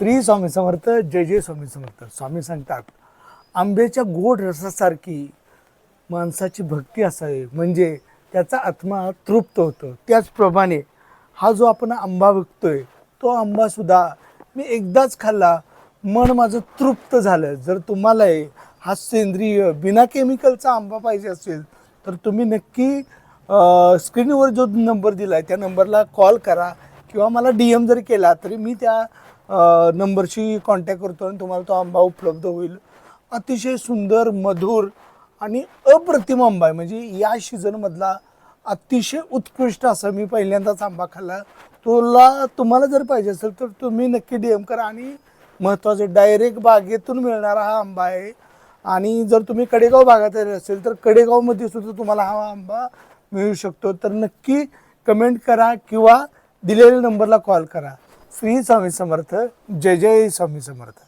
श्री स्वामी समर्थ. जय जय स्वामी समर्थ. स्वामी सांगतात आंब्याच्या गोड रसासारखी माणसाची भक्ती असावी म्हणजे त्याचा आत्मा तृप्त होतो. त्याचप्रमाणे हा जो आपण आंबा बघतोय तो आंबासुद्धा मी एकदाच खाल्ला, मन माझं तृप्त झालं. जर तुम्हाला हा सेंद्रिय बिना केमिकलचा आंबा पाहिजे असेल तर तुम्ही नक्की स्क्रीनवर जो नंबर दिला आहे त्या नंबरला कॉल करा किंवा मला DM जरी केला तरी मी त्या नंबरशी कॉन्टॅक्ट करतो आणि तुम्हाला तो आंबा उपलब्ध होईल. अतिशय सुंदर, मधुर आणि अप्रतिम आंबा आहे. म्हणजे या सीझनमधला अतिशय उत्कृष्ट असा मी पहिल्यांदाच आंबा खाल्ला. तुम्हाला जर पाहिजे असेल तर तुम्ही नक्की DM करा. आणि महत्त्वाचं डायरेक्ट बागेतून मिळणारा हा आंबा आहे. आणि जर तुम्ही कडेगाव भागात असेल तर कडेगावमध्ये सुद्धा तुम्हाला हा आंबा मिळू शकतो. तर नक्की कमेंट करा किंवा दिलेल्या नंबरला कॉल करा. श्री स्वामी समर्थ. जय जय स्वामी समर्थ.